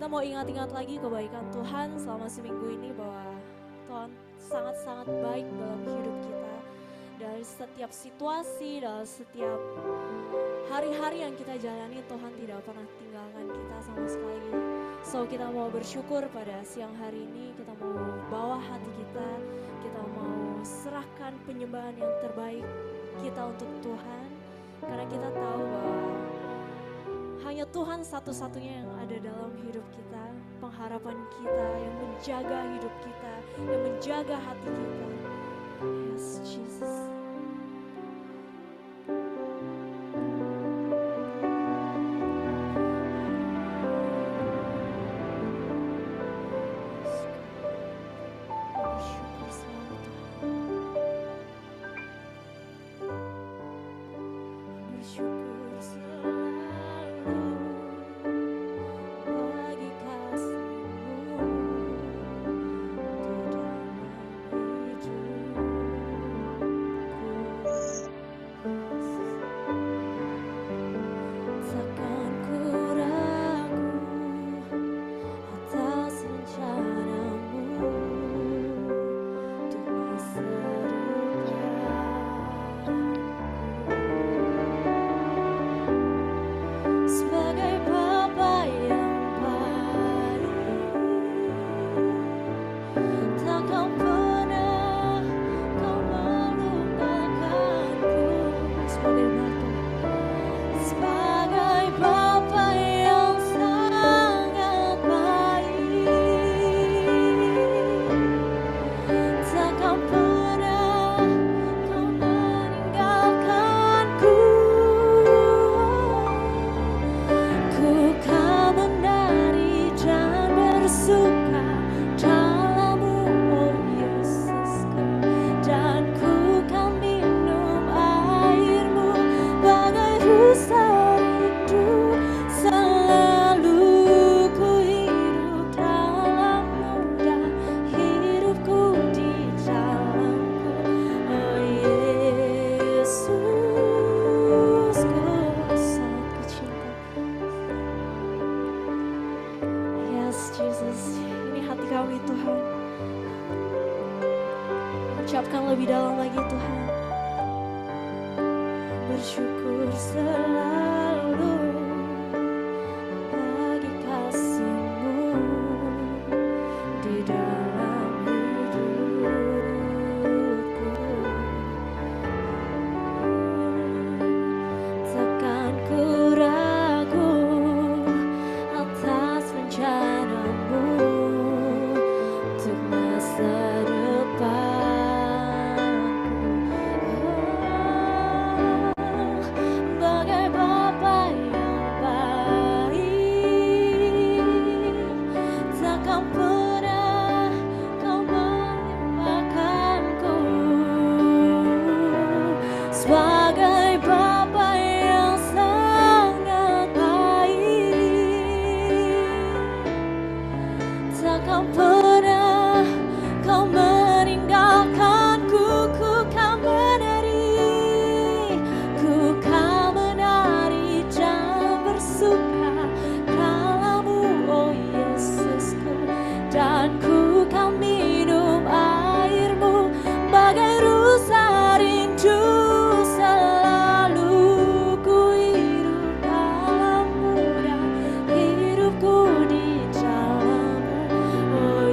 Kita mau ingat-ingat lagi kebaikan Tuhan selama seminggu ini bahwa Tuhan sangat-sangat baik dalam hidup kita. Dari setiap situasi, dalam setiap hari-hari yang kita jalani, Tuhan tidak pernah tinggalkan kita sama sekali. So kita mau bersyukur pada siang hari ini, kita mau bawa hati kita mau serahkan penyembahan yang terbaik kita untuk Tuhan. Karena kita tahu bahwa hanya Tuhan satu-satunya yang ada dalam hidup kita, pengharapan kita, yang menjaga hidup kita, yang menjaga hati kita. Yes, Jesus. Ucapkan lebih dalam lagi Tuhan. Bersyukur selalu bagi kasih-Mu di dalam hidupku. Takkan ku ragu atas rencana-Mu untuk masa depan. Oh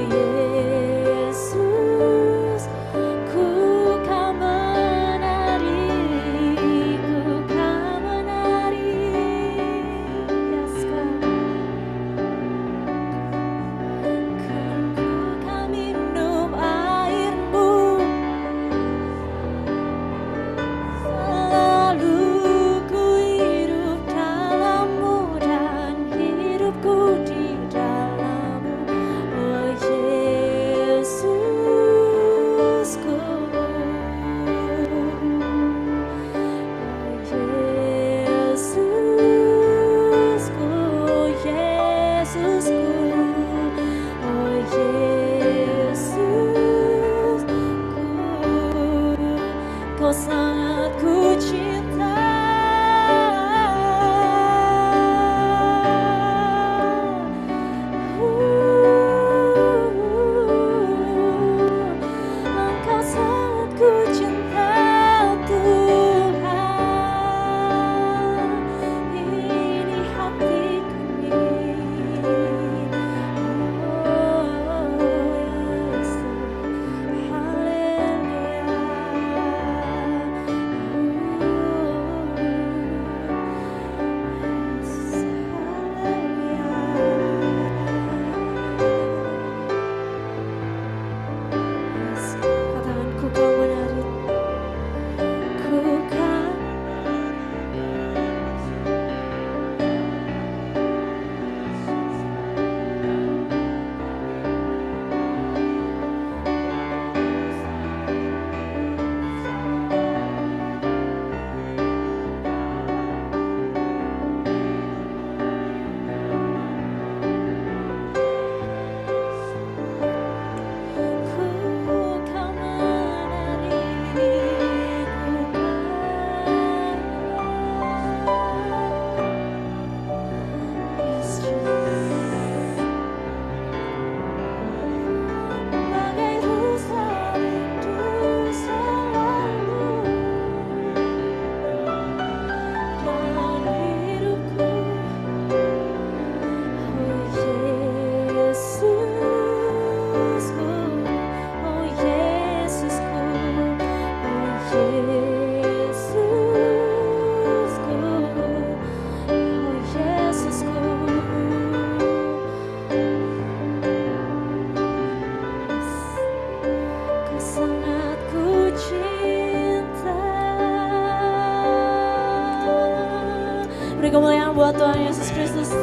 buat Tuhan Yesus Kristus.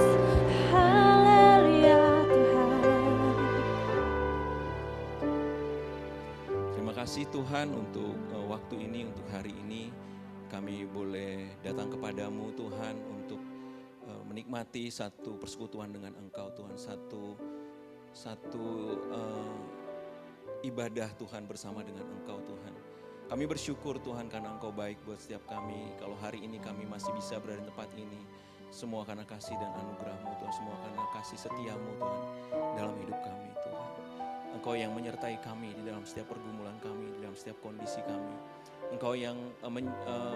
Haleluya Tuhan. Terima kasih Tuhan untuk waktu ini, untuk hari ini. Kami boleh datang kepadamu Tuhan untuk menikmati satu persekutuan dengan Engkau Tuhan. Satu ibadah Tuhan bersama dengan Engkau Tuhan. Kami bersyukur Tuhan karena Engkau baik buat setiap kami. Kalau hari ini kami masih bisa berada di tempat ini, semua karena kasih dan anugerah-Mu Tuhan. Semua karena kasih setia-Mu Tuhan dalam hidup kami Tuhan. Engkau yang menyertai kami di dalam setiap pergumulan kami, di dalam setiap kondisi kami. Engkau yang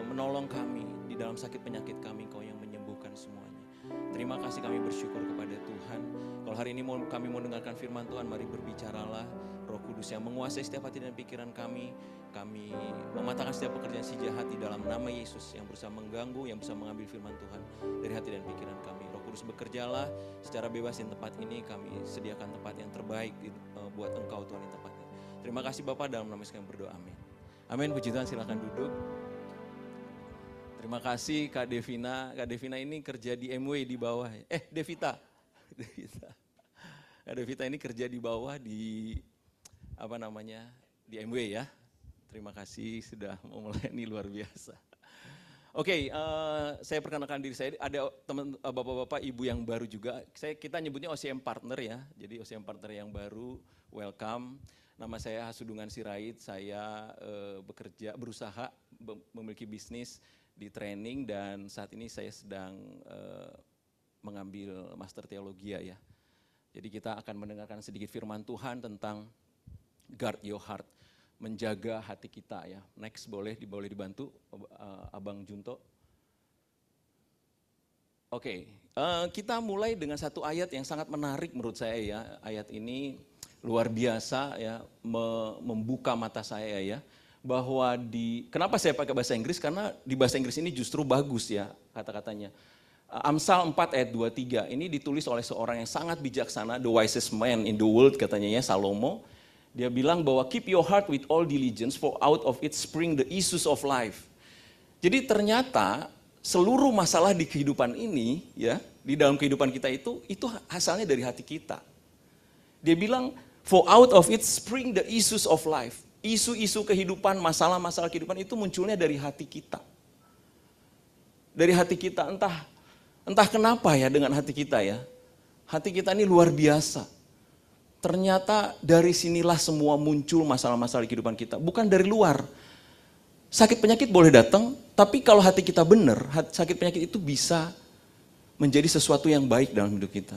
menolong kami di dalam sakit penyakit kami, Engkau yang menyembuhkan semuanya. Terima kasih, kami bersyukur kepada Tuhan. Kalau hari ini kami mau dengarkan firman Tuhan, mari berbicaralah. Roh Kudus yang menguasai setiap hati dan pikiran kami mematahkan setiap pekerjaan si jahat di dalam nama Yesus yang berusaha mengganggu, yang berusaha mengambil firman Tuhan dari hati dan pikiran kami. Roh Kudus bekerjalah secara bebas di tempat ini, kami sediakan tempat yang terbaik buat Engkau Tuhan di tempat ini. Terima kasih Bapak, dalam nama Yesus kami berdoa, amin. Amin, puji Tuhan, silakan duduk. Terima kasih Kak Devina. Kak Devina ini kerja di MW di bawah. Devita. Kak Devita ini kerja di bawah di di MW ya. Terima kasih sudah mau melayani, luar biasa. Oke, saya perkenalkan diri saya. Ada teman bapak-bapak, ibu yang baru juga. Kita nyebutnya OCM Partner ya. Jadi OCM Partner yang baru, welcome. Nama saya Hasudungan Sirait. Saya berusaha memiliki bisnis di training, dan saat ini saya sedang mengambil master teologi ya. Jadi kita akan mendengarkan sedikit firman Tuhan tentang guard your heart, menjaga hati kita ya. Next, boleh dibantu Abang Junto. Oke, kita mulai dengan satu ayat yang sangat menarik menurut saya ya. Ayat ini luar biasa ya, membuka mata saya ya. Bahwa kenapa saya pakai bahasa Inggris? Karena di bahasa Inggris ini justru bagus ya kata-katanya. Amsal 4 ayat 23, ini ditulis oleh seorang yang sangat bijaksana, the wisest man in the world katanya ya, Salomo. Dia bilang bahwa keep your heart with all diligence, for out of it spring the issues of life. Jadi ternyata seluruh masalah di kehidupan ini ya, di dalam kehidupan kita itu asalnya dari hati kita. Dia bilang for out of it spring the issues of life. Isu-isu kehidupan, masalah-masalah kehidupan itu munculnya dari hati kita. Dari hati kita, entah kenapa ya dengan hati kita ya. Hati kita ini luar biasa. Ternyata dari sinilah semua muncul masalah-masalah di kehidupan kita. Bukan dari luar. Sakit penyakit boleh datang, tapi kalau hati kita benar, sakit penyakit itu bisa menjadi sesuatu yang baik dalam hidup kita.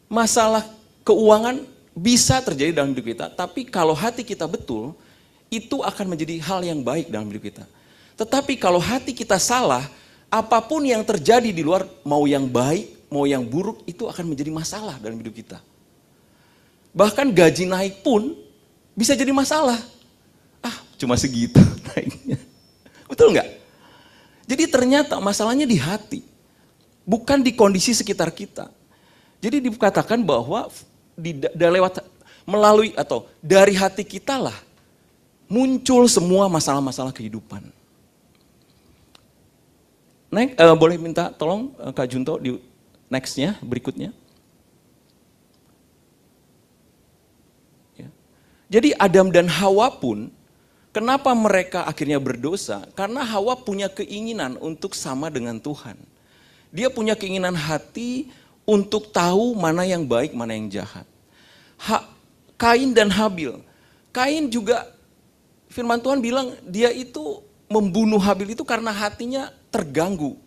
Masalah keuangan bisa terjadi dalam hidup kita, tapi kalau hati kita betul, itu akan menjadi hal yang baik dalam hidup kita. Tetapi kalau hati kita salah, apapun yang terjadi di luar, mau yang baik, mau yang buruk, itu akan menjadi masalah dalam hidup kita. Bahkan gaji naik pun bisa jadi masalah. Cuma segitu naiknya. Betul nggak? Jadi ternyata masalahnya di hati, bukan di kondisi sekitar kita. Jadi dikatakan bahwa melalui atau dari hati kita lah muncul semua masalah-masalah kehidupan. Boleh minta tolong Kak Junto di nextnya, berikutnya. Ya. Jadi Adam dan Hawa pun, kenapa mereka akhirnya berdosa? Karena Hawa punya keinginan untuk sama dengan Tuhan. Dia punya keinginan hati untuk tahu mana yang baik, mana yang jahat. Kain dan Habil. Kain juga, firman Tuhan bilang dia itu membunuh Habil itu karena hatinya terganggu.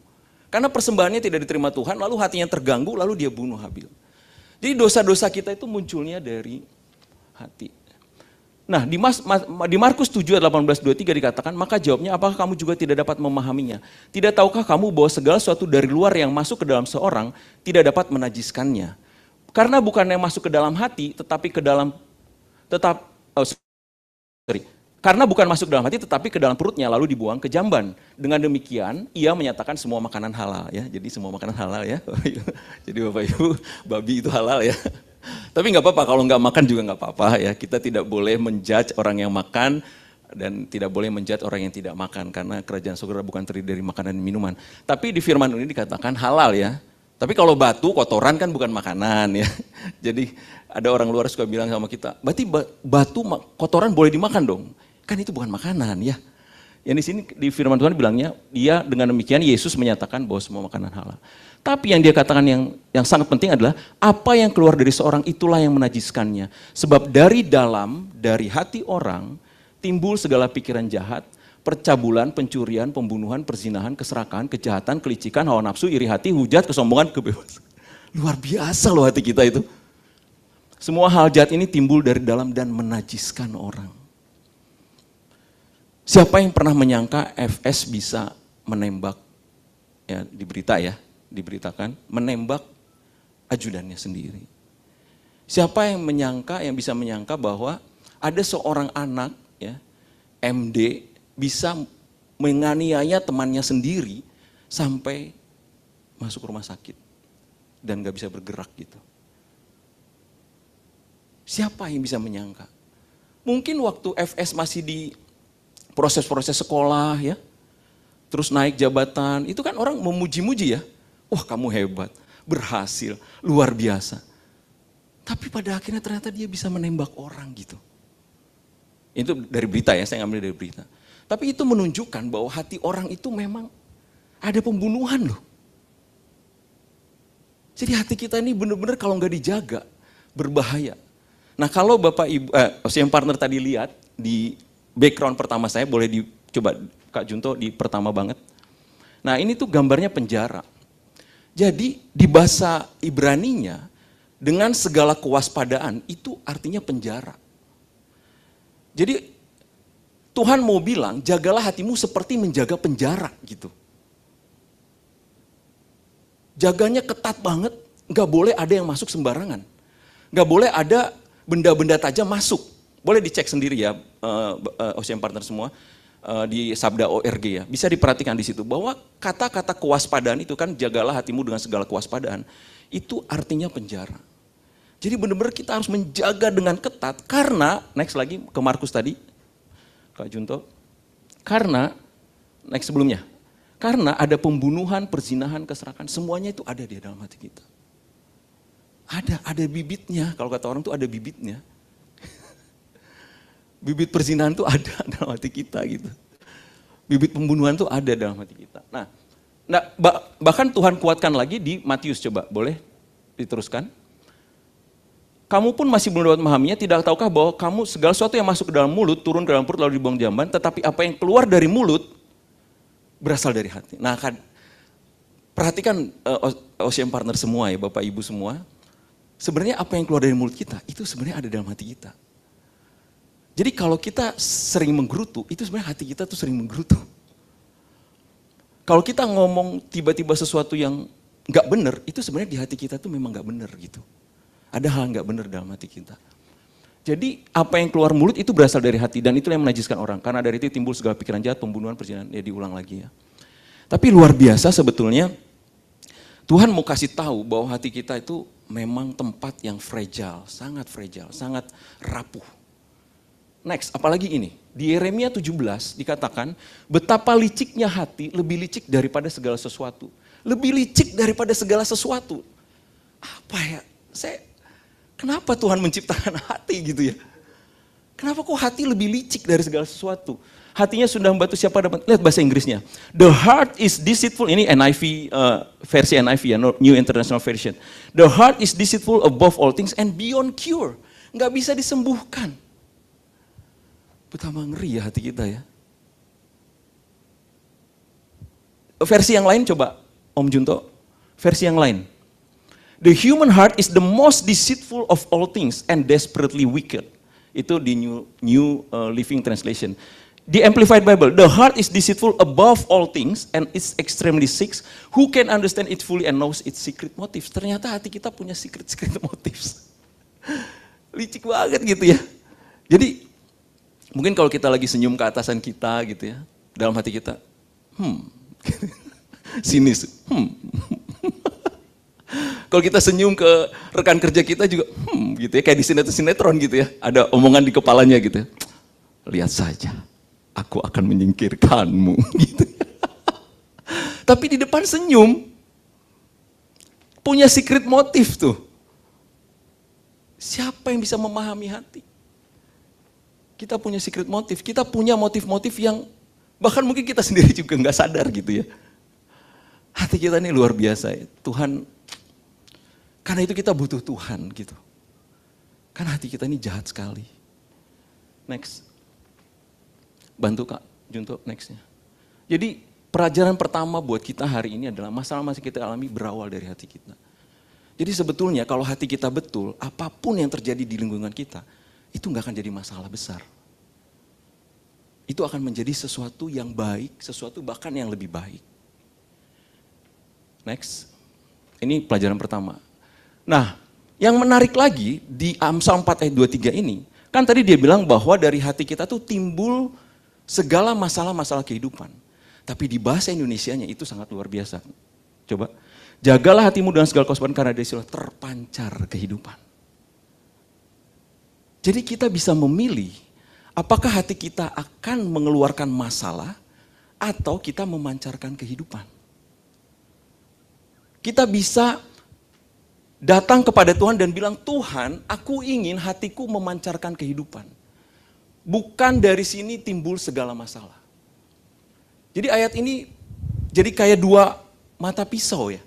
Karena persembahannya tidak diterima Tuhan, lalu hatinya terganggu, lalu dia bunuh Habil. Jadi dosa-dosa kita itu munculnya dari hati. Nah, di Markus 7 ayat 18-23 dikatakan, maka jawabnya, apakah kamu juga tidak dapat memahaminya? Tidak tahukah kamu bahwa segala sesuatu dari luar yang masuk ke dalam seorang tidak dapat menajiskannya? Karena bukan yang masuk ke dalam hati, tetapi ke dalam karena bukan masuk ke dalam hati, tetapi ke dalam perutnya, lalu dibuang ke jamban. Dengan demikian, ia menyatakan semua makanan halal ya. Jadi semua makanan halal ya. Jadi Bapak Ibu, babi itu halal ya. Tapi nggak apa-apa, kalau nggak makan juga nggak apa-apa ya. Kita tidak boleh menjudge orang yang makan Dan tidak boleh menjudge orang yang tidak makan, karena kerajaan surga bukan terdiri dari makanan dan minuman. Tapi di firman ini dikatakan halal ya. Tapi kalau batu, kotoran kan bukan makanan ya. Jadi ada orang luar suka bilang sama kita, berarti batu, kotoran boleh dimakan dong. Kan itu bukan makanan ya. Yang di sini di firman Tuhan bilangnya, dia dengan demikian Yesus menyatakan bahwa semua makanan halal. Tapi yang dia katakan yang sangat penting adalah, apa yang keluar dari seorang itulah yang menajiskannya. Sebab dari hati orang, timbul segala pikiran jahat, percabulan, pencurian, pembunuhan, perzinahan, keserakahan, kejahatan, kelicikan, hawa nafsu, iri hati, hujat, kesombongan, kebebasan. Luar biasa loh hati kita itu. Semua hal jahat ini timbul dari dalam dan menajiskan orang. Siapa yang pernah menyangka FS bisa menembak, ya diberitakan, menembak ajudannya sendiri. Siapa yang bisa menyangka bahwa ada seorang anak, ya, MD, bisa menganiaya temannya sendiri sampai masuk rumah sakit dan gak bisa bergerak gitu. Siapa yang bisa menyangka? Mungkin waktu FS masih di proses-proses sekolah ya, terus naik jabatan, itu kan orang memuji-muji ya. Wah kamu hebat, berhasil, luar biasa. Tapi pada akhirnya ternyata dia bisa menembak orang gitu. Itu dari berita ya, saya ngambil dari berita. Tapi itu menunjukkan bahwa hati orang itu memang ada pembunuhan loh. Jadi hati kita ini benar-benar kalau nggak dijaga, berbahaya. Nah kalau Bapak Ibu, yang partner tadi lihat di background pertama saya, boleh dicoba Kak Junto di pertama banget. Nah ini tuh gambarnya penjara. Jadi di bahasa Ibraninya, dengan segala kewaspadaan itu artinya penjara. Jadi Tuhan mau bilang, jagalah hatimu seperti menjaga penjara gitu. Jaganya ketat banget, gak boleh ada yang masuk sembarangan. Gak boleh ada benda-benda tajam masuk. Boleh dicek sendiri ya, OCM Partner semua, di Sabda ORG ya. Bisa diperhatikan di situ, bahwa kata-kata kewaspadaan itu kan, jagalah hatimu dengan segala kewaspadaan. Itu artinya penjara. Jadi benar-benar kita harus menjaga dengan ketat, karena, next lagi ke Markus tadi, Kak Junto, karena, next sebelumnya, karena ada pembunuhan, perzinahan, keserakahan, semuanya itu ada di dalam hati kita. Ada bibitnya, kalau kata orang tuh ada bibitnya. Bibit perzinahan tuh ada dalam hati kita gitu. Bibit pembunuhan tuh ada dalam hati kita. Nah bahkan Tuhan kuatkan lagi di Matius, coba boleh diteruskan. Kamu pun masih belum dapat memahaminya, tidak tahukah bahwa kamu segala sesuatu yang masuk ke dalam mulut, turun ke dalam perut lalu dibuang jamban, tetapi apa yang keluar dari mulut berasal dari hati. Nah kan, perhatikan OCM Partner semua ya, Bapak Ibu semua, sebenarnya apa yang keluar dari mulut kita, itu sebenarnya ada dalam hati kita. Jadi kalau kita sering menggerutu, itu sebenarnya hati kita tuh sering menggerutu. Kalau kita ngomong tiba-tiba sesuatu yang gak benar, itu sebenarnya di hati kita tuh memang gak benar gitu. Ada hal nggak benar dalam hati kita. Jadi apa yang keluar mulut itu berasal dari hati, dan itulah yang menajiskan orang. Karena dari itu timbul segala pikiran jahat, pembunuhan, perzinahan, ya diulang lagi ya. Tapi luar biasa sebetulnya, Tuhan mau kasih tahu bahwa hati kita itu memang tempat yang fragile, sangat rapuh. Next, apalagi ini, di Yeremia 17 dikatakan, betapa liciknya hati, lebih licik daripada segala sesuatu. Lebih licik daripada segala sesuatu. Apa ya, kenapa Tuhan menciptakan hati gitu ya? Kenapa kok hati lebih licik dari segala sesuatu? Hatinya sudah membatu, siapa dapat? Lihat bahasa Inggrisnya. The heart is deceitful, ini NIV, versi NIV ya, New International Version. The heart is deceitful above all things and beyond cure. Nggak bisa disembuhkan. Betapa ngeri ya hati kita ya. Versi yang lain coba, Om Junto. Versi yang lain. The human heart is the most deceitful of all things and desperately wicked. Itu di New Living Translation. Di Amplified Bible, the heart is deceitful above all things and it's extremely sick. Who can understand it fully and knows its secret motives? Ternyata hati kita punya secret motives. Licik banget gitu ya. Jadi mungkin kalau kita lagi senyum ke atasan kita gitu ya, dalam hati kita, sinis, Kalau kita senyum ke rekan kerja kita juga, gitu ya, kayak di sinetron gitu ya, ada omongan di kepalanya gitu ya. Lihat saja, aku akan menyingkirkanmu. Gitu. Tapi di depan senyum, punya secret motif tuh. Siapa yang bisa memahami hati? Kita punya secret motif, kita punya motif-motif yang bahkan mungkin kita sendiri juga nggak sadar gitu ya. Hati kita ini luar biasa ya. Tuhan, karena itu kita butuh Tuhan gitu. Karena hati kita ini jahat sekali. Next. Bantu Kak Junto nextnya. Jadi pelajaran pertama buat kita hari ini adalah masalah-masalah kita alami berawal dari hati kita. Jadi sebetulnya kalau hati kita betul, apapun yang terjadi di lingkungan kita, itu nggak akan jadi masalah besar. Itu akan menjadi sesuatu yang baik, sesuatu bahkan yang lebih baik. Next. Ini pelajaran pertama. Nah, yang menarik lagi di Amsal 4 ayat 23 ini, kan tadi dia bilang bahwa dari hati kita tuh timbul segala masalah-masalah kehidupan. Tapi di bahasa Indonesianya itu sangat luar biasa. Coba, jagalah hatimu dengan segala kewaspadaan karena dari situ terpancar kehidupan. Jadi kita bisa memilih apakah hati kita akan mengeluarkan masalah atau kita memancarkan kehidupan. Kita bisa datang kepada Tuhan dan bilang, Tuhan, aku ingin hatiku memancarkan kehidupan. Bukan dari sini timbul segala masalah. Jadi ayat ini jadi kayak dua mata pisau ya.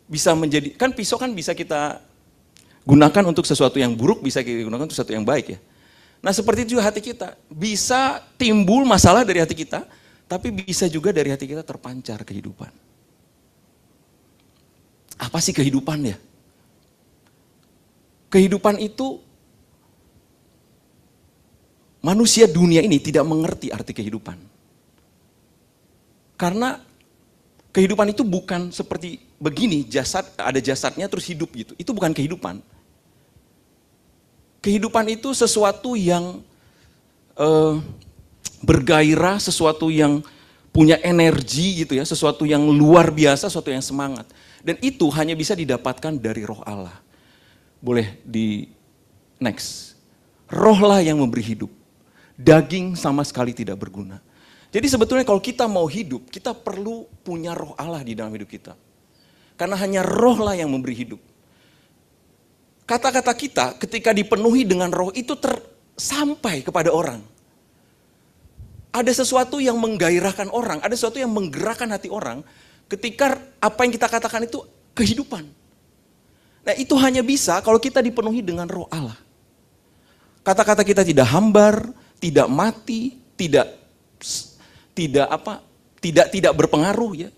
Bisa menjadi, kan pisau kan bisa kita gunakan untuk sesuatu yang buruk, bisa kita gunakan untuk sesuatu yang baik ya. Nah seperti itu juga hati kita. Bisa timbul masalah dari hati kita, tapi bisa juga dari hati kita terpancar kehidupan. Apa sih kehidupan ya? Kehidupan itu, manusia dunia ini tidak mengerti arti kehidupan. Karena kehidupan itu bukan seperti begini, jasad ada jasadnya terus hidup gitu. Itu bukan kehidupan. Kehidupan itu sesuatu yang bergairah, sesuatu yang punya energi gitu ya, sesuatu yang luar biasa, sesuatu yang semangat. Dan itu hanya bisa didapatkan dari Roh Allah. Boleh di next. Roh lah yang memberi hidup. Daging sama sekali tidak berguna. Jadi sebetulnya kalau kita mau hidup, kita perlu punya Roh Allah di dalam hidup kita. Karena hanya Roh lah yang memberi hidup. Kata-kata kita ketika dipenuhi dengan Roh itu sampai kepada orang. Ada sesuatu yang menggairahkan orang, ada sesuatu yang menggerakkan hati orang ketika apa yang kita katakan itu kehidupan. Nah itu hanya bisa kalau kita dipenuhi dengan Roh Allah. Kata-kata kita tidak hambar, tidak mati, tidak berpengaruh ya.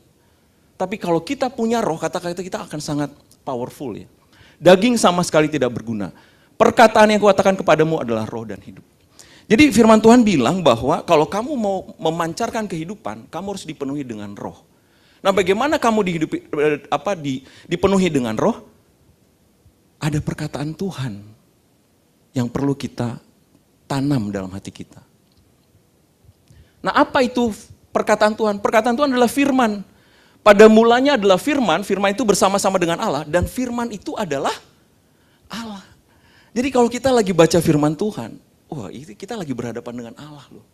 Tapi kalau kita punya Roh, kata-kata kita akan sangat powerful ya. Daging sama sekali tidak berguna. Perkataan yang kukatakan kepadamu adalah roh dan hidup. Jadi firman Tuhan bilang bahwa kalau kamu mau memancarkan kehidupan, kamu harus dipenuhi dengan Roh. Nah bagaimana kamu dipenuhi dengan Roh? Ada perkataan Tuhan yang perlu kita tanam dalam hati kita. Nah apa itu perkataan Tuhan? Perkataan Tuhan adalah firman. Pada mulanya adalah firman, firman itu bersama-sama dengan Allah, dan firman itu adalah Allah. Jadi kalau kita lagi baca firman Tuhan, wah itu kita lagi berhadapan dengan Allah loh.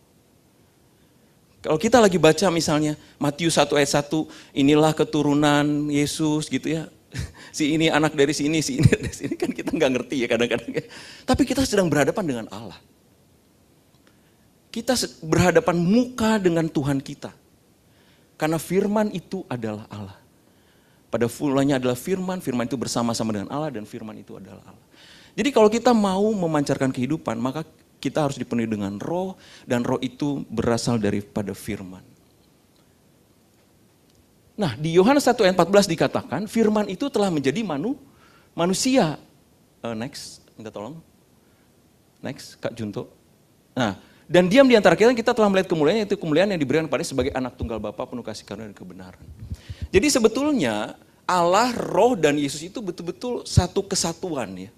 Kalau kita lagi baca misalnya Matius 1 ayat 1, inilah keturunan Yesus gitu ya. Si ini anak dari sini, si ini dari sini, kan kita nggak ngerti ya kadang-kadang. Tapi kita sedang berhadapan dengan Allah. Kita berhadapan muka dengan Tuhan kita. Karena firman itu adalah Allah. Pada mulanya adalah firman, firman itu bersama-sama dengan Allah dan firman itu adalah Allah. Jadi kalau kita mau memancarkan kehidupan, maka kita harus dipenuhi dengan Roh, dan Roh itu berasal daripada firman. Nah di Yohanes 1 ayat 14 dikatakan, firman itu telah menjadi manusia. Next, minta tolong. Next, Kak Junto. Nah, dan diam di antara kita telah melihat kemuliaan, yaitu kemuliaan yang diberikan kepada sebagai anak tunggal Bapa penuh kasih karunia dan kebenaran. Jadi sebetulnya Allah, Roh, dan Yesus itu betul-betul satu kesatuan ya.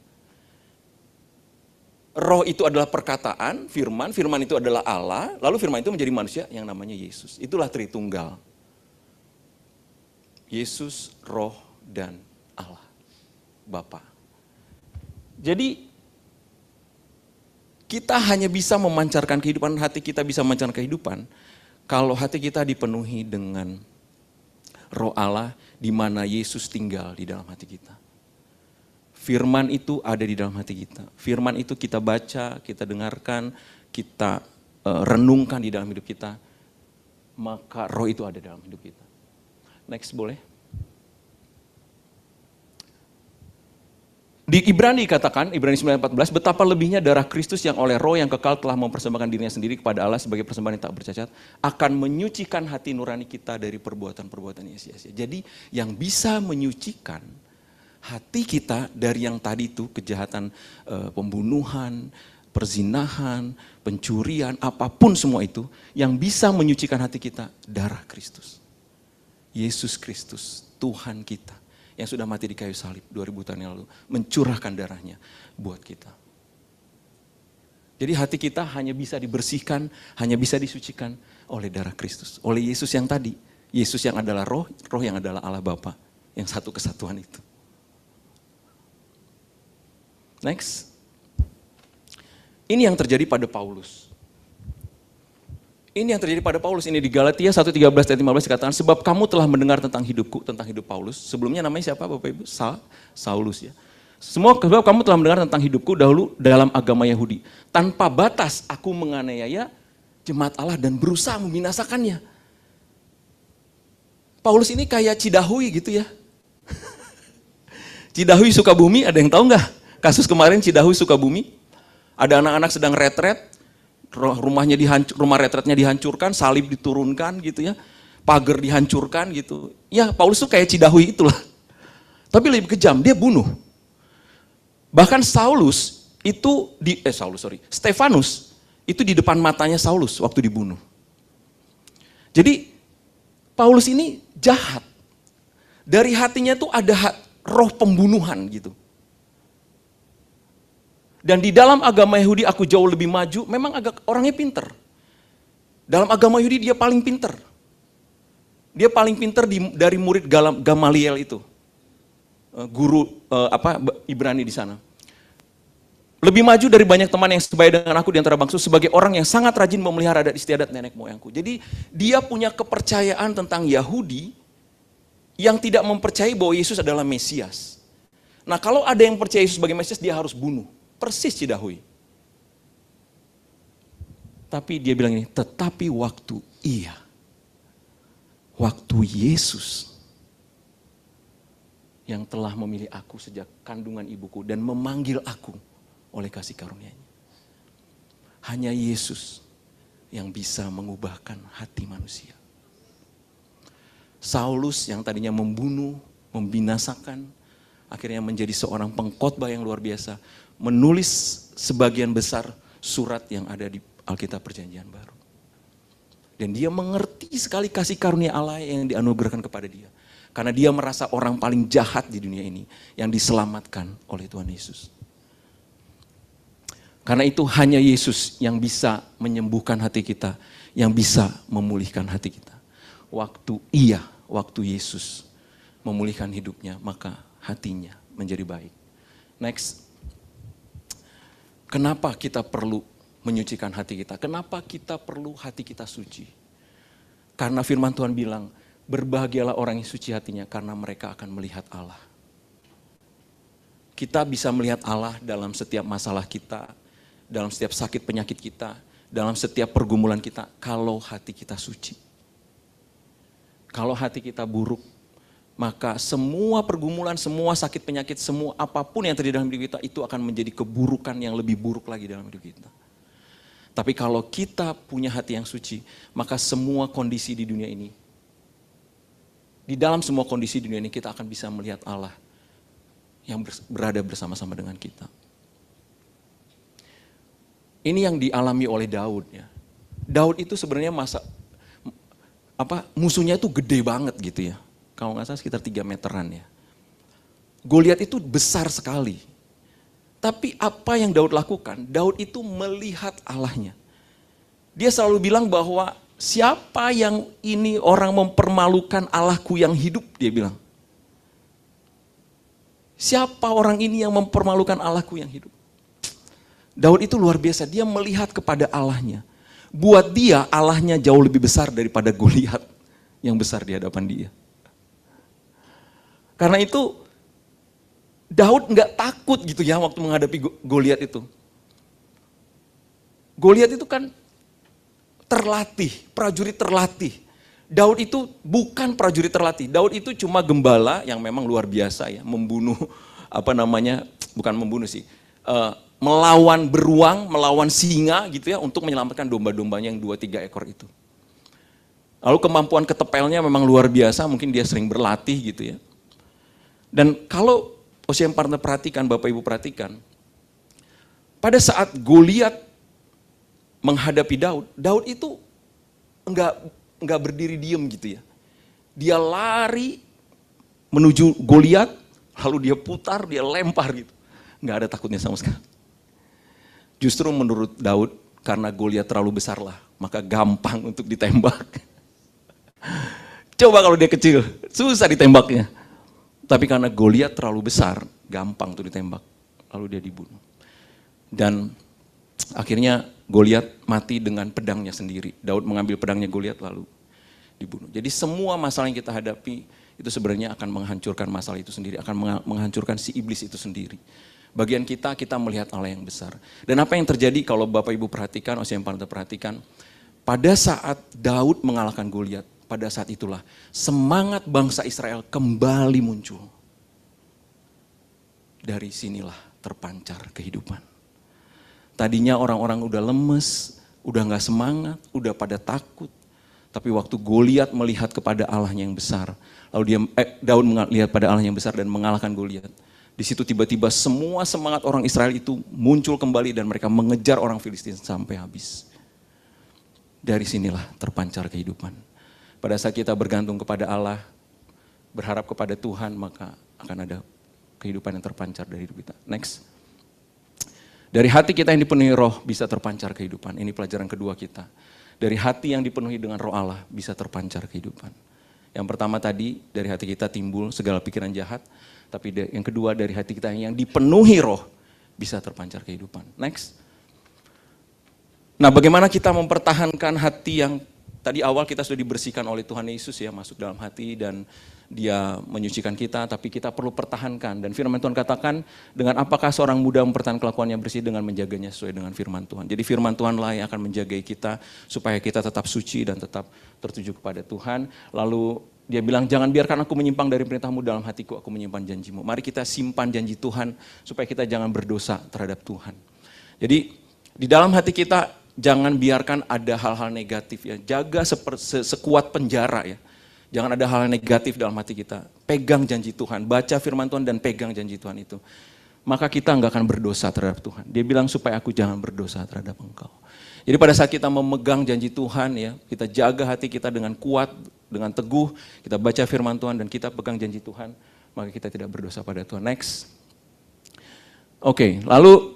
Roh itu adalah perkataan, firman, firman itu adalah Allah, lalu firman itu menjadi manusia yang namanya Yesus. Itulah Tritunggal. Yesus, Roh, dan Allah. Bapa. Jadi Kita hanya bisa memancarkan kehidupan, hati kita bisa memancarkan kehidupan kalau hati kita dipenuhi dengan Roh Allah di mana Yesus tinggal di dalam hati kita. Firman itu ada di dalam hati kita. Firman itu kita baca, kita dengarkan, kita renungkan di dalam hidup kita. Maka Roh itu ada dalam hidup kita. Next boleh. Di Ibrani dikatakan, Ibrani 9:14, betapa lebihnya darah Kristus yang oleh Roh yang kekal telah mempersembahkan dirinya sendiri kepada Allah sebagai persembahan yang tak bercacat, akan menyucikan hati nurani kita dari perbuatan-perbuatan yang sia-sia. Jadi yang bisa menyucikan hati kita dari yang tadi itu, kejahatan, pembunuhan, perzinahan, pencurian, apapun semua itu, yang bisa menyucikan hati kita, darah Kristus. Yesus Kristus, Tuhan kita, yang sudah mati di kayu salib 2000 tahun yang lalu, mencurahkan darahnya buat kita. Jadi hati kita hanya bisa dibersihkan, hanya bisa disucikan oleh darah Kristus. Oleh Yesus yang tadi, Yesus yang adalah Roh, Roh yang adalah Allah Bapa, yang satu kesatuan itu. Next. Ini yang terjadi pada Paulus. Ini yang terjadi pada Paulus, ini di Galatia 1:13 dan 15 dikatakan, sebab kamu telah mendengar tentang hidupku, tentang hidup Paulus. Sebelumnya namanya siapa Bapak Ibu? Saulus ya. Sebab kamu telah mendengar tentang hidupku dahulu dalam agama Yahudi. Tanpa batas aku menganiaya jemaat Allah dan berusaha membinasakannya. Paulus ini kayak Cidahui gitu ya. Cidahui Sukabumi, ada yang tahu nggak? Kasus kemarin Cidahui Sukabumi. Ada anak-anak sedang retret. Rumah retretnya dihancurkan, salib diturunkan gitu ya, pagar dihancurkan gitu. Ya Paulus tuh kayak Cidahui itulah. Tapi lebih kejam, dia bunuh. Bahkan Stefanus itu di depan matanya Saulus waktu dibunuh. Jadi Paulus ini jahat. Dari hatinya tuh ada roh pembunuhan gitu. Dan di dalam agama Yahudi aku jauh lebih maju, memang agak orangnya pinter. Dalam agama Yahudi dia paling pinter. Dia paling pinter dari murid Gamaliel itu. Guru Ibrani di sana. Lebih maju dari banyak teman yang sebaya dengan aku di antara bangsa, sebagai orang yang sangat rajin memelihara adat istiadat nenek moyangku. Jadi dia punya kepercayaan tentang Yahudi yang tidak mempercayai bahwa Yesus adalah Mesias. Nah kalau ada yang percaya Yesus sebagai Mesias, dia harus bunuh. Persis Cidahui. Tapi dia bilang ini, tetapi waktu Yesus yang telah memilih aku sejak kandungan ibuku dan memanggil aku oleh kasih karunia-Nya. Hanya Yesus yang bisa mengubahkan hati manusia. Saulus yang tadinya membunuh, membinasakan, akhirnya menjadi seorang pengkhotbah yang luar biasa, menulis sebagian besar surat yang ada di Alkitab Perjanjian Baru. Dan dia mengerti sekali kasih karunia Allah yang dianugerahkan kepada dia. Karena dia merasa orang paling jahat di dunia ini yang diselamatkan oleh Tuhan Yesus. Karena itu hanya Yesus yang bisa menyembuhkan hati kita, yang bisa memulihkan hati kita. Waktu Yesus memulihkan hidupnya, maka hatinya menjadi baik. Next. Kenapa kita perlu menyucikan hati kita? Kenapa kita perlu hati kita suci? Karena firman Tuhan bilang, berbahagialah orang yang suci hatinya karena mereka akan melihat Allah. Kita bisa melihat Allah dalam setiap masalah kita, dalam setiap sakit penyakit kita, dalam setiap pergumulan kita, kalau hati kita suci. Kalau hati kita buruk, maka semua pergumulan, semua sakit penyakit, semua apapun yang terjadi dalam hidup kita itu akan menjadi keburukan yang lebih buruk lagi dalam hidup kita. Tapi kalau kita punya hati yang suci, maka semua kondisi di dunia ini, di dalam semua kondisi di dunia ini kita akan bisa melihat Allah yang berada bersama-sama dengan kita. Ini yang dialami oleh Daud ya. Daud itu sebenarnya musuhnya itu gede banget gitu ya. Kalau nggak salah sekitar 3 meteran ya. Goliat itu besar sekali. Tapi apa yang Daud lakukan? Daud itu melihat Allahnya. Dia selalu bilang bahwa siapa yang ini orang mempermalukan Allahku yang hidup, dia bilang. Siapa orang ini yang mempermalukan Allahku yang hidup? Daud itu luar biasa, dia melihat kepada Allahnya. Buat dia, Allahnya jauh lebih besar daripada Goliat yang besar di hadapan dia. Karena itu, Daud nggak takut gitu ya waktu menghadapi Goliat itu. Goliat itu kan terlatih, prajurit terlatih. Daud itu bukan prajurit terlatih. Daud itu cuma gembala yang memang luar biasa ya, membunuh bukan membunuh sih. Melawan beruang, melawan singa gitu ya untuk menyelamatkan domba-dombanya yang 2-3 ekor itu. Lalu kemampuan ketepelnya memang luar biasa, mungkin dia sering berlatih gitu ya. Dan kalau Ocean Partner perhatikan, Bapak Ibu perhatikan, pada saat Goliat menghadapi Daud, Daud itu enggak berdiri diem gitu ya. Dia lari menuju Goliat, lalu dia putar, dia lempar gitu. Enggak ada takutnya sama sekali. Justru menurut Daud, karena Goliat terlalu besar lah, maka gampang untuk ditembak. Coba kalau dia kecil, susah ditembaknya. Tapi karena Goliat terlalu besar, gampang untuk ditembak. Lalu dia dibunuh. Dan akhirnya Goliat mati dengan pedangnya sendiri. Daud mengambil pedangnya Goliat lalu dibunuh. Jadi semua masalah yang kita hadapi itu sebenarnya akan menghancurkan masalah itu sendiri, akan menghancurkan si iblis itu sendiri. Bagian kita melihat Allah yang besar. Dan apa yang terjadi kalau Bapak Ibu perhatikan, Ocean Partner perhatikan, pada saat Daud mengalahkan Goliat, pada saat itulah semangat bangsa Israel kembali muncul. Dari sinilah terpancar kehidupan. Tadinya orang-orang udah lemes, udah gak semangat, udah pada takut. Tapi waktu Goliat melihat kepada Allahnya yang besar, lalu Daud melihat pada Allah yang besar dan mengalahkan Goliat. Di situ tiba-tiba semua semangat orang Israel itu muncul kembali dan mereka mengejar orang Filistin sampai habis. Dari sinilah terpancar kehidupan. Pada saat kita bergantung kepada Allah, berharap kepada Tuhan, maka akan ada kehidupan yang terpancar dari hidup kita. Next. Dari hati kita yang dipenuhi roh bisa terpancar kehidupan. Ini pelajaran kedua kita. Dari hati yang dipenuhi dengan roh Allah bisa terpancar kehidupan. Yang pertama tadi, dari hati kita timbul segala pikiran jahat. Tapi yang kedua, dari hati kita yang dipenuhi roh bisa terpancar kehidupan. Next. Nah, bagaimana kita mempertahankan hati yang tadi awal kita sudah dibersihkan oleh Tuhan Yesus ya, masuk dalam hati dan Dia menyucikan kita, tapi kita perlu pertahankan. Dan firman Tuhan katakan, dengan apakah seorang muda mempertahankan kelakuannya bersih dengan menjaganya sesuai dengan firman Tuhan. Jadi firman Tuhan lah yang akan menjaga kita supaya kita tetap suci dan tetap tertuju kepada Tuhan. Lalu Dia bilang, jangan biarkan aku menyimpang dari perintahmu, dalam hatiku aku menyimpan janjimu. Mari kita simpan janji Tuhan supaya kita jangan berdosa terhadap Tuhan. Jadi di dalam hati kita jangan biarkan ada hal-hal negatif ya. Jaga sekuat penjara ya. Jangan ada hal negatif dalam hati kita. Pegang janji Tuhan, baca firman Tuhan dan pegang janji Tuhan itu. Maka kita enggak akan berdosa terhadap Tuhan. Dia bilang supaya aku jangan berdosa terhadap engkau. Jadi pada saat kita memegang janji Tuhan ya, kita jaga hati kita dengan kuat, dengan teguh, kita baca firman Tuhan dan kita pegang janji Tuhan, maka kita tidak berdosa pada Tuhan. Next. Oke, lalu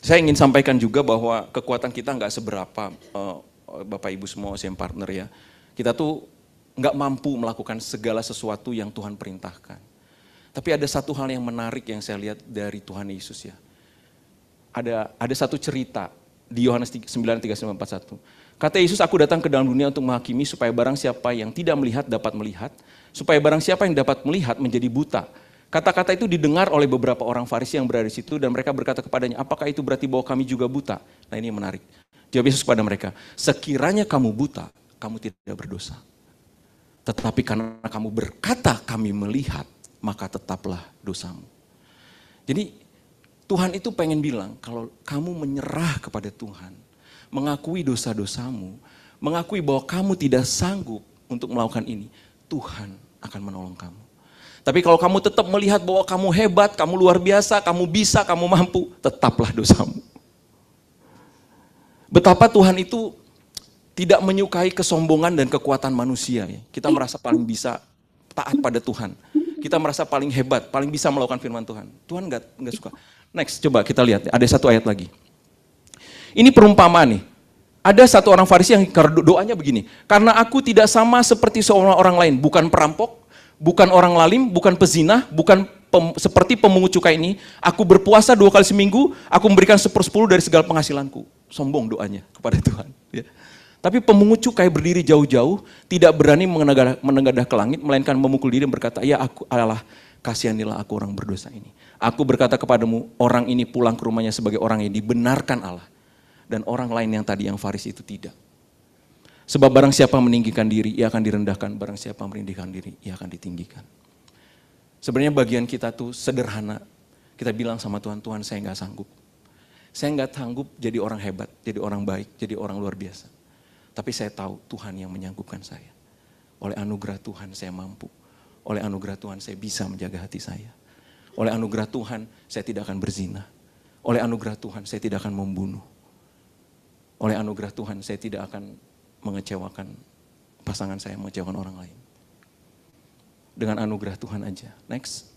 saya ingin sampaikan juga bahwa kekuatan kita enggak seberapa, Bapak Ibu semua Ocean Partner ya. Kita tuh enggak mampu melakukan segala sesuatu yang Tuhan perintahkan. Tapi ada satu hal yang menarik yang saya lihat dari Tuhan Yesus ya. Ada satu cerita di Yohanes 9:39-41. Kata Yesus, aku datang ke dalam dunia untuk menghakimi supaya barang siapa yang tidak melihat dapat melihat, supaya barang siapa yang dapat melihat menjadi buta. Kata-kata itu didengar oleh beberapa orang Farisi yang berada di situ dan mereka berkata kepadanya, apakah itu berarti bahwa kami juga buta? Nah ini yang menarik. Jawab Yesus kepada mereka, sekiranya kamu buta, kamu tidak berdosa. Tetapi karena kamu berkata kami melihat, maka tetaplah dosamu. Jadi Tuhan itu pengen bilang, kalau kamu menyerah kepada Tuhan, mengakui dosa-dosamu, mengakui bahwa kamu tidak sanggup untuk melakukan ini, Tuhan akan menolong kamu. Tapi kalau kamu tetap melihat bahwa kamu hebat, kamu luar biasa, kamu bisa, kamu mampu, tetaplah dosamu. Betapa Tuhan itu tidak menyukai kesombongan dan kekuatan manusia. Ya. Kita merasa paling bisa taat pada Tuhan. Kita merasa paling hebat, paling bisa melakukan firman Tuhan. Tuhan enggak suka. Next, coba kita lihat. Ada satu ayat lagi. Ini perumpamaan nih. Ada satu orang Farisi yang doanya begini. Karena aku tidak sama seperti seorang orang lain. Bukan perampok, bukan orang lalim, bukan pezinah, bukan seperti pemungut cukai ini. Aku berpuasa 2 kali seminggu, aku memberikan 1/10 dari segala penghasilanku. Sombong doanya kepada Tuhan. Ya. Tapi pemungut cukai berdiri jauh-jauh, tidak berani menengadah ke langit, melainkan memukul diri dan berkata, ya aku Allah, kasihanilah aku orang berdosa ini. Aku berkata kepadamu, orang ini pulang ke rumahnya sebagai orang yang dibenarkan Allah. Dan orang lain yang tadi yang Farisi itu tidak. Sebab barang siapa meninggikan diri, ia akan direndahkan. Barang siapa merendahkan diri, ia akan ditinggikan. Sebenarnya bagian kita tuh sederhana. Kita bilang sama Tuhan, Tuhan saya nggak sanggup. Saya nggak sanggup jadi orang hebat, jadi orang baik, jadi orang luar biasa. Tapi saya tahu Tuhan yang menyanggupkan saya. Oleh anugerah Tuhan saya mampu. Oleh anugerah Tuhan saya bisa menjaga hati saya. Oleh anugerah Tuhan saya tidak akan berzina. Oleh anugerah Tuhan saya tidak akan membunuh. Oleh anugerah Tuhan saya tidak akan mengecewakan pasangan saya, mengecewakan orang lain. Dengan anugerah Tuhan aja. Next.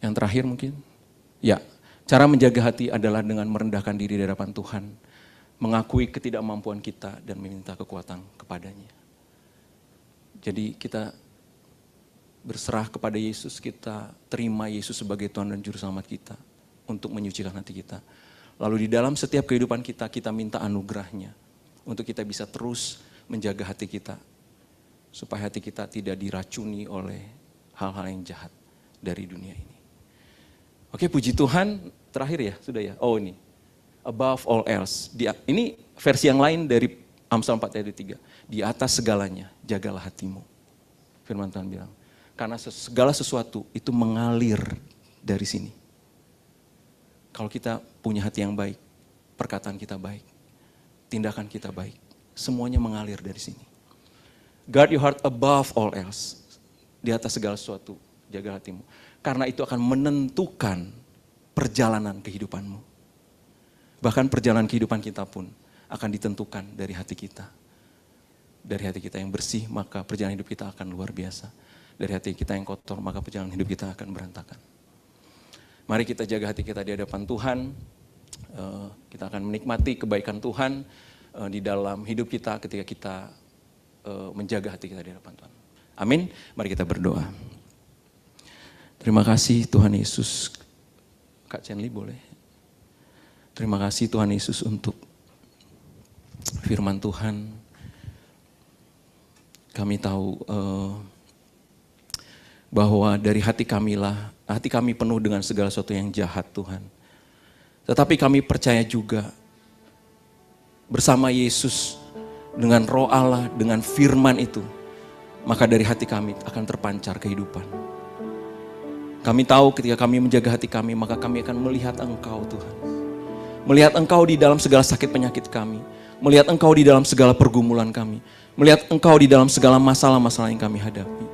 Yang terakhir mungkin. Ya, cara menjaga hati adalah dengan merendahkan diri di hadapan Tuhan. Mengakui ketidakmampuan kita dan meminta kekuatan kepadanya. Jadi kita berserah kepada Yesus, kita terima Yesus sebagai Tuhan dan Juru Selamat kita. Untuk menyucikan hati kita. Lalu di dalam setiap kehidupan kita, kita minta anugerahnya. Untuk kita bisa terus menjaga hati kita. Supaya hati kita tidak diracuni oleh hal-hal yang jahat dari dunia ini. Oke, puji Tuhan. Terakhir ya, sudah ya. Oh ini, above all else. Ini versi yang lain dari Amsal 4 ayat 3. Di atas segalanya, jagalah hatimu. Firman Tuhan bilang. Karena segala sesuatu itu mengalir dari sini. Kalau kita punya hati yang baik, perkataan kita baik, tindakan kita baik, semuanya mengalir dari sini. Guard your heart above all else. Di atas segala sesuatu, jaga hatimu. Karena itu akan menentukan perjalanan kehidupanmu. Bahkan perjalanan kehidupan kita pun akan ditentukan dari hati kita. Dari hati kita yang bersih, maka perjalanan hidup kita akan luar biasa. Dari hati kita yang kotor, maka perjalanan hidup kita akan berantakan. Mari kita jaga hati kita di hadapan Tuhan. Kita akan menikmati kebaikan Tuhan di dalam hidup kita ketika kita menjaga hati kita di hadapan Tuhan. Amin. Mari kita berdoa. Terima kasih Tuhan Yesus. Kak Chenli boleh. Terima kasih Tuhan Yesus untuk firman Tuhan. Kami tahu bahwa dari hati kamilah, hati kami penuh dengan segala sesuatu yang jahat Tuhan. Tetapi kami percaya juga bersama Yesus dengan Roh Allah, dengan firman itu, maka dari hati kami akan terpancar kehidupan. Kami tahu ketika kami menjaga hati kami, maka kami akan melihat Engkau Tuhan. Melihat Engkau di dalam segala sakit penyakit kami. Melihat Engkau di dalam segala pergumulan kami. Melihat Engkau di dalam segala masalah-masalah yang kami hadapi.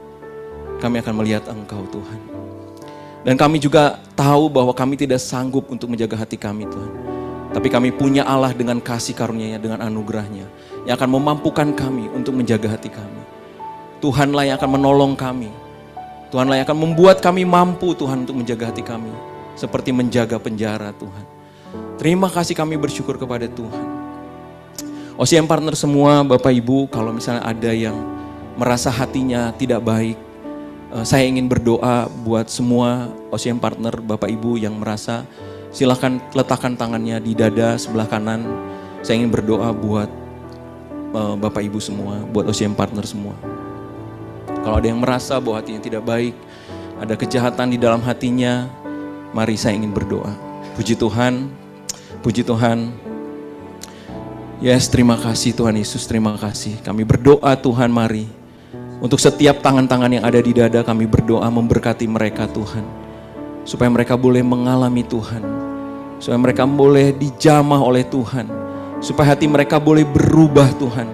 Kami akan melihat Engkau Tuhan. Dan kami juga tahu bahwa kami tidak sanggup untuk menjaga hati kami Tuhan. Tapi kami punya Allah dengan kasih karunia-Nya, dengan anugerah-Nya. Yang akan memampukan kami untuk menjaga hati kami. Tuhanlah yang akan menolong kami. Tuhanlah yang akan membuat kami mampu Tuhan untuk menjaga hati kami. Seperti menjaga penjara Tuhan. Terima kasih kami bersyukur kepada Tuhan. OCM partner semua Bapak Ibu, kalau misalnya ada yang merasa hatinya tidak baik, saya ingin berdoa buat semua OCM partner Bapak Ibu yang merasa, silakan letakkan tangannya di dada sebelah kanan. Saya ingin berdoa buat Bapak Ibu semua, buat OCM partner semua. Kalau ada yang merasa bahwa hatinya tidak baik, ada kejahatan di dalam hatinya, mari saya ingin berdoa. Puji Tuhan, puji Tuhan. Yes, terima kasih Tuhan Yesus, terima kasih. Kami berdoa Tuhan, mari. Untuk setiap tangan-tangan yang ada di dada, kami berdoa memberkati mereka Tuhan. Supaya mereka boleh mengalami Tuhan. Supaya mereka boleh dijamah oleh Tuhan. Supaya hati mereka boleh berubah Tuhan.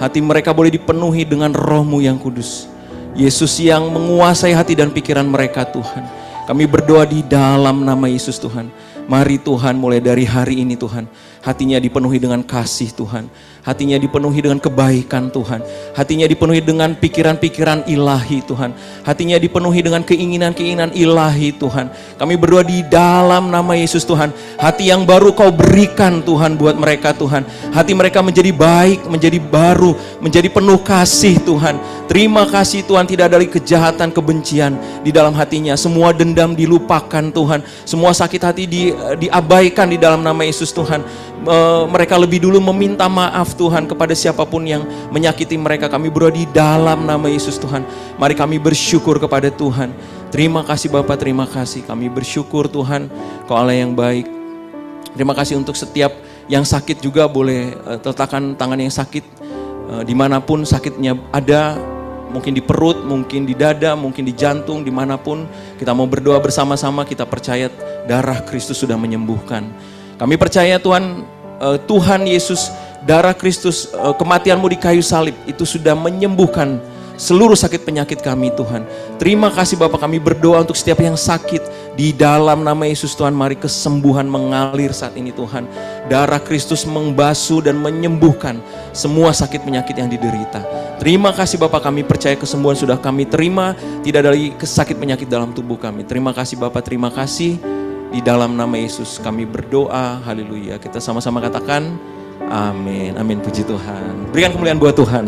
Hati mereka boleh dipenuhi dengan Roh-Mu yang kudus. Yesus yang menguasai hati dan pikiran mereka Tuhan. Kami berdoa di dalam nama Yesus Tuhan. Mari Tuhan mulai dari hari ini Tuhan. Hatinya dipenuhi dengan kasih Tuhan. Hatinya dipenuhi dengan kebaikan Tuhan. Hatinya dipenuhi dengan pikiran-pikiran ilahi Tuhan. Hatinya dipenuhi dengan keinginan-keinginan ilahi Tuhan. Kami berdoa di dalam nama Yesus Tuhan. Hati yang baru Kau berikan Tuhan buat mereka Tuhan. Hati mereka menjadi baik, menjadi baru, menjadi penuh kasih Tuhan. Terima kasih Tuhan, tidak ada lagi kejahatan, kebencian di dalam hatinya. Semua dendam dilupakan Tuhan. Semua sakit hati diabaikan di dalam nama Yesus Tuhan. Mereka lebih dulu meminta maaf Tuhan kepada siapapun yang menyakiti mereka. Kami berdoa di dalam nama Yesus Tuhan. Mari kami bersyukur kepada Tuhan. Terima kasih Bapak, terima kasih. Kami bersyukur Tuhan, Kau Allah yang baik. Terima kasih untuk setiap yang sakit juga boleh letakkan tangan yang sakit. Dimanapun sakitnya ada, mungkin di perut, mungkin di dada, mungkin di jantung, dimanapun kita mau berdoa bersama-sama. Kita percaya darah Kristus sudah menyembuhkan. Kami percaya Tuhan, Tuhan Yesus, darah Kristus, kematian-Mu di kayu salib itu sudah menyembuhkan seluruh sakit penyakit kami Tuhan. Terima kasih Bapak, kami berdoa untuk setiap yang sakit di dalam nama Yesus Tuhan. Mari kesembuhan mengalir saat ini Tuhan. Darah Kristus membasuh dan menyembuhkan semua sakit penyakit yang diderita. Terima kasih Bapak, kami percaya kesembuhan sudah kami terima. Tidak ada lagi sakit penyakit dalam tubuh kami. Terima kasih Bapak, terima kasih. Di dalam nama Yesus kami berdoa, haleluya. Kita sama-sama katakan amin, amin, puji Tuhan. Berikan kemuliaan buat Tuhan.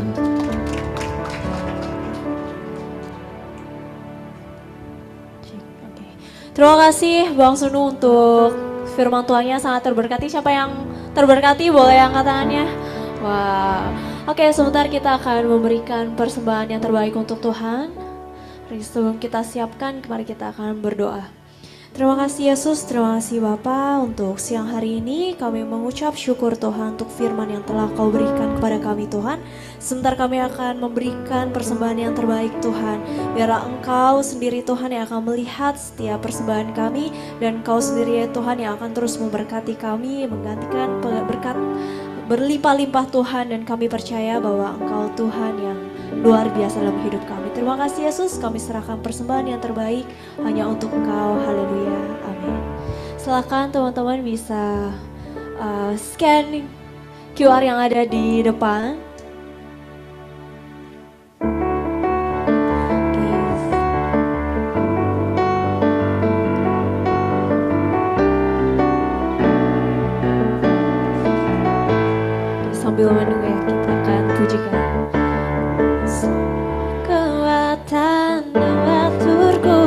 Terima kasih Bang Sunu untuk firman Tuhannya, sangat terberkati. Siapa yang terberkati boleh angkat tangannya. Wow. Oke, sebentar kita akan memberikan persembahan yang terbaik untuk Tuhan. Sebelum kita siapkan, mari kita akan berdoa. Terima kasih Yesus, terima kasih Bapa untuk siang hari ini. Kami mengucap syukur Tuhan untuk firman yang telah Kau berikan kepada kami Tuhan. Sebentar kami akan memberikan persembahan yang terbaik Tuhan. Biarlah Engkau sendiri Tuhan yang akan melihat setiap persembahan kami. Dan Kau sendiri ya Tuhan yang akan terus memberkati kami, menggantikan berkat berlimpah-limpah Tuhan. Dan kami percaya bahwa Engkau Tuhan yang luar biasa dalam hidup kami. Terima kasih Yesus, kami serahkan persembahan yang terbaik hanya untuk Engkau. Haleluya, amin. Silakan teman-teman bisa scan QR yang ada di depan. Sambil menunggu ya, kita akan pujikan. Kekuatan mengaturku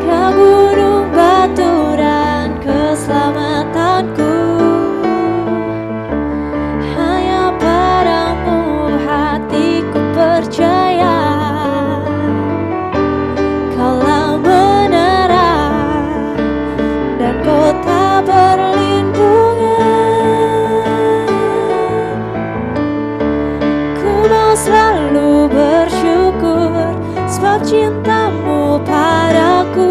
ke gunung batu dan keselamatanku. Hanya padamu hatiku percaya. Kaulah menerang dan kota berlindungan. Selalu bersyukur sebab cintamu padaku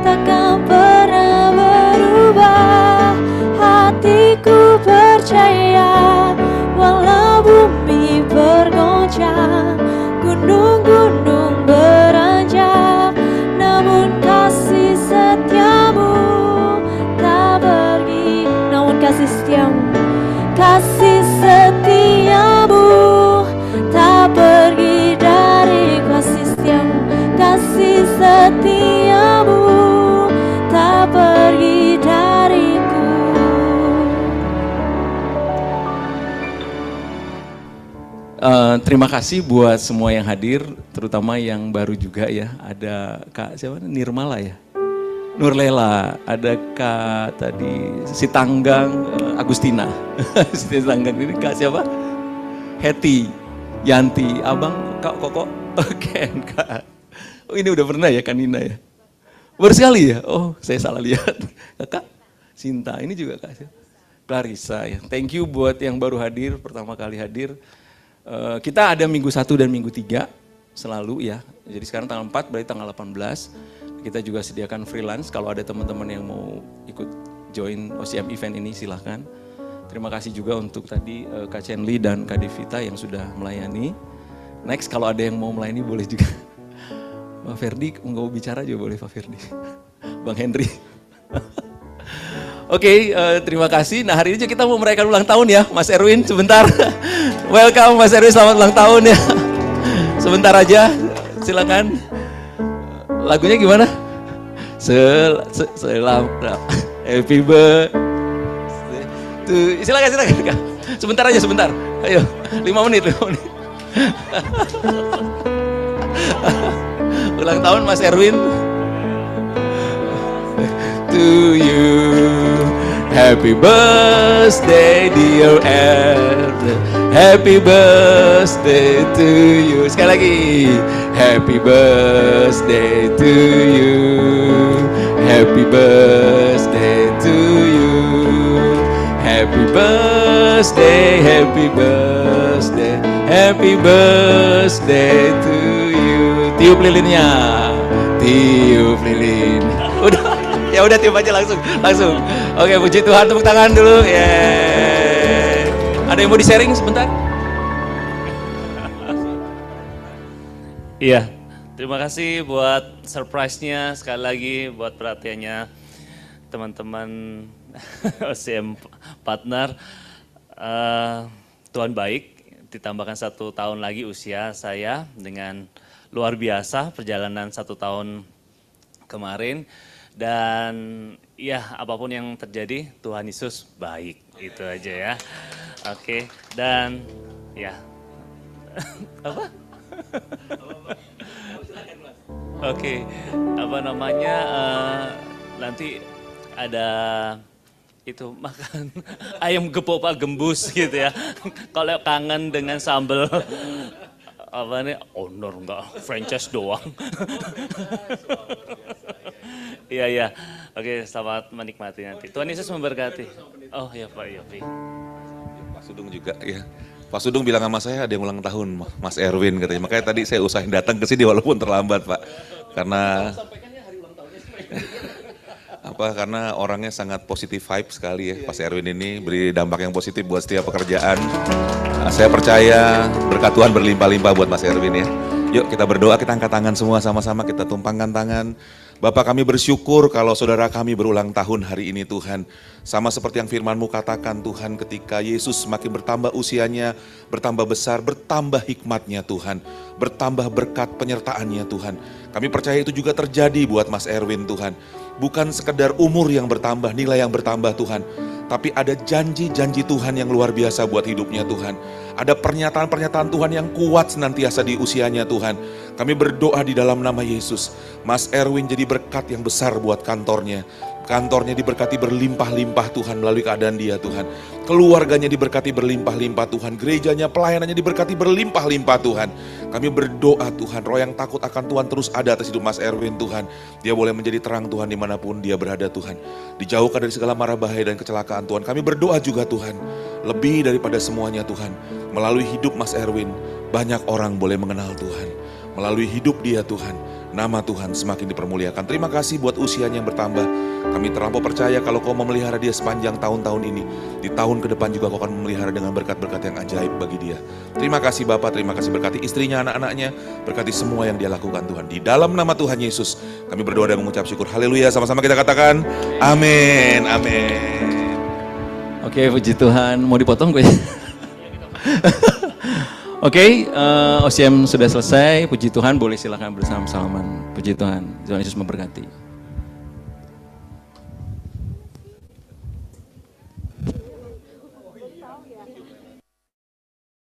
takkan pernah berubah. Hatiku percaya walau bumi bergoncang, gunung-gunung beranjak, namun kasih setiamu tak pergi. Namun kasih setiamu, kasih setiamu tak pergi dari kasih setiamu, kasih setiamu tak pergi dariku. Terima kasih buat semua yang hadir, terutama yang baru juga ya. Ada Kak siapa? Nirmala ya? Nurlela, ada Kak tadi si Tanggang, Agustina. Si Tanggang ini Kak siapa? Hetty. Yanti, Abang, Kak Koko, Ken, Kak. Oh ini udah pernah ya Kanina ya? Baru sekali ya? Oh saya salah lihat. Kak Sinta, ini juga Kak Clarissa ya. Thank you buat yang baru hadir, pertama kali hadir. Kita ada minggu 1 dan minggu 3 selalu ya. Jadi sekarang tanggal 4 berarti tanggal 18. Kita juga sediakan freelance, kalau ada teman-teman yang mau ikut join OCM event ini silahkan. Terima kasih juga untuk tadi Kak Chenli dan Kak Devita yang sudah melayani. Next kalau ada yang mau melayani boleh juga. Pak Ferdi mau bicara juga boleh Pak Ferdi. Bang Henry. Oke, terima kasih. Nah hari ini kita mau merayakan ulang tahun ya Mas Erwin sebentar. Welcome Mas Erwin, selamat ulang tahun ya. Sebentar aja, silakan. Lagunya gimana? Selamat happy birthday. Silakan. Sebentar aja, sebentar. Ayo, 5 menit. Ulang tahun Mas Erwin. To you, happy birthday dear Erwin. Happy birthday to you. Sekali lagi. Happy birthday to you. Happy birthday to you. Happy birthday, happy birthday, happy birthday to you. Tiup lilinnya, tiup lilin. Udah, ya udah tiup aja langsung. Oke, puji Tuhan, tepuk tangan dulu. Yeay. Ada yang mau di-sharing sebentar? Iya, terima kasih buat surprise-nya, sekali lagi buat perhatiannya teman-teman OCM Partner. Tuhan baik, ditambahkan 1 tahun lagi usia saya dengan luar biasa perjalanan 1 tahun kemarin. Dan ya apapun yang terjadi Tuhan Yesus baik, itu aja ya. Oke, dan ya apa? Oke, apa namanya, nanti ada itu makan ayam gepok Pak gembus gitu ya. Kalau kangen dengan sambal apa nih, owner enggak, franchise doang. Iya iya, oke, selamat menikmati nanti. Tuhan Yesus memberkati. Oh ya Pak Yofi. Pak Sudung juga ya. Pak Sudung bilang sama saya ada yang ulang tahun Mas Erwin katanya. Makanya tadi saya usahain datang ke sini walaupun terlambat Pak. Karena karena orangnya sangat positif vibe sekali ya. Mas Erwin ini beri dampak yang positif buat setiap pekerjaan. Nah, saya percaya berkat Tuhan berlimpah-limpah buat Mas Erwin ya. Yuk kita berdoa, kita angkat tangan semua sama-sama, kita tumpangkan tangan. Bapak, kami bersyukur kalau saudara kami berulang tahun hari ini Tuhan. Sama seperti yang firman-Mu katakan Tuhan, ketika Yesus semakin bertambah usianya, bertambah besar, bertambah hikmatnya Tuhan. Bertambah berkat penyertaannya Tuhan. Kami percaya itu juga terjadi buat Mas Erwin Tuhan. Bukan sekedar umur yang bertambah, nilai yang bertambah Tuhan. Tapi ada janji-janji Tuhan yang luar biasa buat hidupnya Tuhan. Ada pernyataan-pernyataan Tuhan yang kuat senantiasa di usianya Tuhan. Kami berdoa di dalam nama Yesus. Mas Erwin jadi berkat yang besar buat kantornya. Kantornya diberkati berlimpah-limpah Tuhan melalui keadaan dia Tuhan. Keluarganya diberkati berlimpah-limpah Tuhan. Gerejanya, pelayanannya diberkati berlimpah-limpah Tuhan. Kami berdoa Tuhan, roh yang takut akan Tuhan terus ada atas hidup Mas Erwin Tuhan. Dia boleh menjadi terang Tuhan dimanapun dia berada Tuhan. Dijauhkan dari segala mara bahaya dan kecelakaan Tuhan. Kami berdoa juga Tuhan, lebih daripada semuanya Tuhan. Melalui hidup Mas Erwin, banyak orang boleh mengenal Tuhan. Melalui hidup dia Tuhan, nama Tuhan semakin dipermuliakan. Terima kasih buat usianya yang bertambah. Kami terlampau percaya kalau Kau memelihara dia sepanjang tahun-tahun ini. Di tahun ke depan juga Kau akan memelihara dengan berkat-berkat yang ajaib bagi dia. Terima kasih Bapak, terima kasih berkati istrinya, anak-anaknya. Berkati semua yang dia lakukan Tuhan. Di dalam nama Tuhan Yesus, kami berdoa dan mengucap syukur. Haleluya, sama-sama kita katakan amin, amin. Oke, puji Tuhan. Mau dipotong gue? Oke, OCM sudah selesai. Puji Tuhan, boleh silakan bersama-salaman. Puji Tuhan, Tuhan Yesus memberkati.